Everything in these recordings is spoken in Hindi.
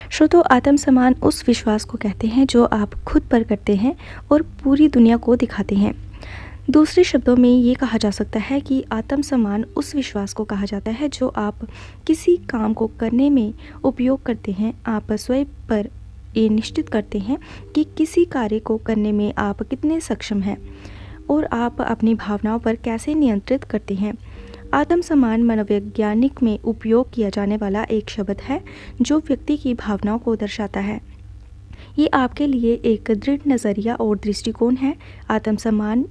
श्रोतो, आत्मसम्मान उस विश्वास को कहते हैं जो आप खुद पर करते हैं और पूरी दुनिया को दिखाते हैं। दूसरे शब्दों में ये कहा जा सकता है कि आत्मसम्मान उस विश्वास को कहा जाता है जो आप किसी काम को करने में उपयोग करते हैं। आप स्वयं पर ये निश्चित करते हैं कि किसी कार्य को करने में आप कितने सक्षम हैं और आप अपनी भावनाओं पर कैसे नियंत्रित करते हैं। आत्मसम्मान मनोवैज्ञानिक में उपयोग किया जाने वाला एक शब्द है जो व्यक्ति की भावनाओं को दर्शाता है। ये आपके लिए एक दृढ़ नज़रिया और दृष्टिकोण है। आत्मसम्मान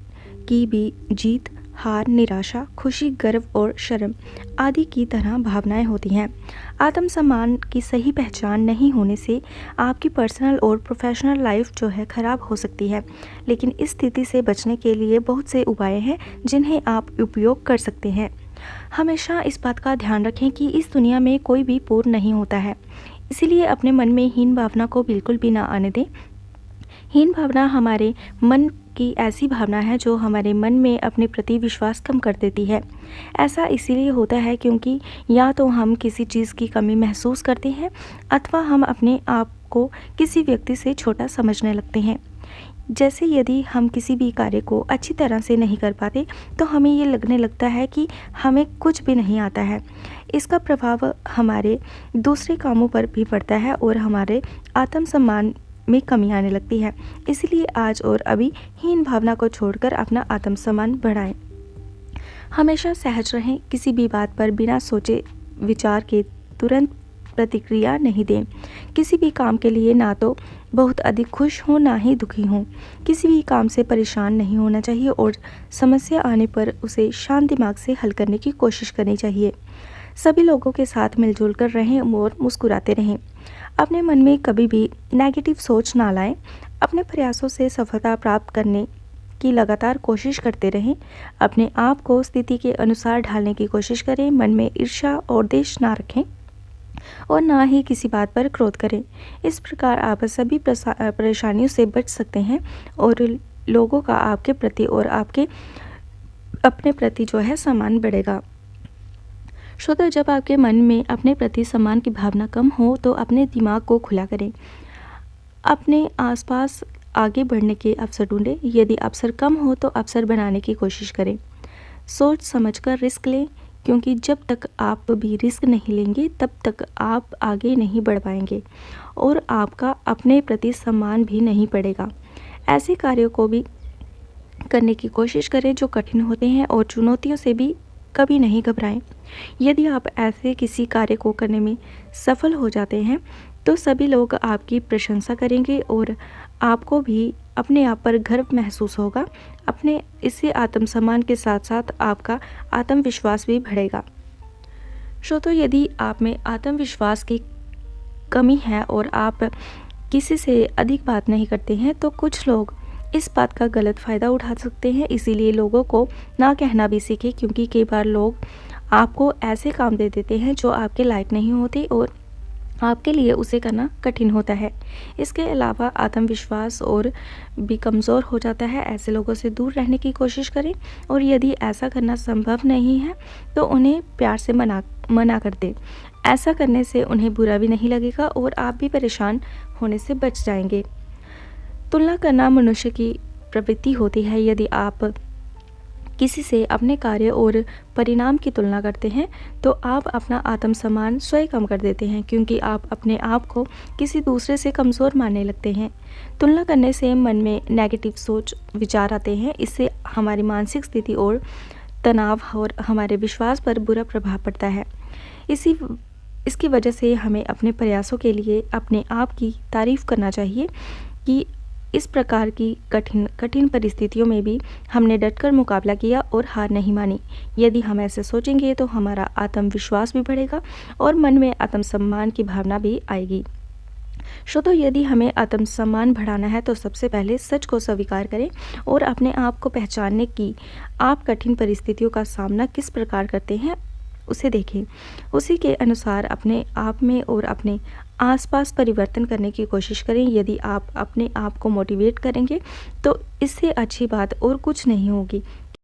की भी जीत, हार, निराशा, खुशी, गर्व और शर्म आदि की तरह भावनाएं होती हैं। आत्मसम्मान की सही पहचान नहीं होने से आपकी पर्सनल और प्रोफेशनल लाइफ जो है ख़राब हो सकती है। लेकिन इस स्थिति से बचने के लिए बहुत से उपाय हैं जिन्हें आप उपयोग कर सकते हैं। हमेशा इस बात का ध्यान रखें कि इस दुनिया में कोई भी पूर्ण नहीं होता है, इसीलिए अपने मन में हीन भावना को बिल्कुल भी ना आने दें। हीन भावना हमारे मन की ऐसी भावना है जो हमारे मन में अपने प्रति विश्वास कम कर देती है। ऐसा इसीलिए होता है क्योंकि या तो हम किसी चीज़ की कमी महसूस करते हैं अथवा हम अपने आप को किसी व्यक्ति से छोटा समझने लगते हैं। जैसे यदि हम किसी भी कार्य को अच्छी तरह से नहीं कर पाते तो हमें ये लगने लगता है कि हमें कुछ भी नहीं आता है। इसका प्रभाव हमारे दूसरे कामों पर भी पड़ता है और हमारे आत्मसम्मान में कमी आने लगती है। इसलिए आज और अभी हीन भावना को छोड़कर अपना आत्मसम्मान बढ़ाएं। हमेशा सहज रहें, किसी भी बात पर बिना सोचे विचार के तुरंत प्रतिक्रिया नहीं दें। किसी भी काम के लिए ना तो बहुत अधिक खुश हों ना ही दुखी हों। किसी भी काम से परेशान नहीं होना चाहिए और समस्या आने पर उसे शांत दिमाग से हल करने की कोशिश करनी चाहिए। सभी लोगों के साथ मिलजुल कर रहें और मुस्कुराते रहें। अपने मन में कभी भी नेगेटिव सोच ना लाएं। अपने प्रयासों से सफलता प्राप्त करने की लगातार कोशिश करते रहें। अपने आप को स्थिति के अनुसार ढालने की कोशिश करें। मन में ईर्ष्या और द्वेष ना रखें और ना ही किसी बात पर क्रोध करें। इस प्रकार आप सभी परेशानियों से बच सकते हैं और लोगों का आपके प्रति और आपके अपने प्रति जो है सम्मान बढ़ेगा। श्रोता, जब आपके मन में अपने प्रति सम्मान की भावना कम हो तो अपने दिमाग को खुला करें। अपने आसपास आगे बढ़ने के अवसर ढूंढें। यदि अवसर कम हो तो अवसर बनाने की कोशिश करें। सोच समझकर रिस्क लें, क्योंकि जब तक आप भी रिस्क नहीं लेंगे तब तक आप आगे नहीं बढ़ पाएंगे और आपका अपने प्रति सम्मान भी नहीं बढ़ेगा। ऐसे कार्यों को भी करने की कोशिश करें जो कठिन होते हैं और चुनौतियों से भी कभी नहीं घबराएं। यदि आप ऐसे किसी कार्य को करने में सफल हो जाते हैं तो सभी लोग आपकी प्रशंसा करेंगे और आपको भी अपने आप पर गर्व महसूस होगा। अपने इससे आत्मसम्मान के साथ साथ आपका आत्मविश्वास भी बढ़ेगा। श्रोतो, यदि आप में आत्मविश्वास की कमी है और आप किसी से अधिक बात नहीं करते हैं तो कुछ लोग इस बात का गलत फ़ायदा उठा सकते हैं। इसीलिए लोगों को ना कहना भी सीखें, क्योंकि कई बार लोग आपको ऐसे काम दे देते हैं जो आपके लायक नहीं होते और आपके लिए उसे करना कठिन होता है। इसके अलावा आत्मविश्वास और भी कमज़ोर हो जाता है। ऐसे लोगों से दूर रहने की कोशिश करें और यदि ऐसा करना संभव नहीं है तो उन्हें प्यार से मना कर दें। ऐसा करने से उन्हें बुरा भी नहीं लगेगा और आप भी परेशान होने से बच जाएंगे। तुलना करना मनुष्य की प्रवृत्ति होती है। यदि आप किसी से अपने कार्य और परिणाम की तुलना करते हैं तो आप अपना आत्मसम्मान स्वयं कम कर देते हैं, क्योंकि आप अपने आप को किसी दूसरे से कमज़ोर मानने लगते हैं। तुलना करने से मन में नेगेटिव सोच विचार आते हैं। इससे हमारी मानसिक स्थिति और तनाव और हमारे विश्वास पर बुरा प्रभाव पड़ता है। इसकी वजह से हमें अपने प्रयासों के लिए अपने आप की तारीफ़ करना चाहिए कि इस प्रकार की कठिन परिस्थितियों में भी हमने डटकर मुकाबला किया और हार नहीं मानी। यदि हम ऐसे सोचेंगे तो हमारा आत्मविश्वास भी बढ़ेगा और मन में आत्मसम्मान की भावना भी आएगी। श्रोतो, यदि हमें आत्मसम्मान बढ़ाना है तो सबसे पहले सच को स्वीकार करें और अपने आप को पहचानने की आप कठिन परिस्थितियों का सामना किस प्रकार करते हैं उसे देखें। उसी के अनुसार अपने आप में और अपने आसपास परिवर्तन करने की कोशिश करें। यदि आप अपने आप को मोटिवेट करेंगे तो इससे अच्छी बात और कुछ नहीं होगी।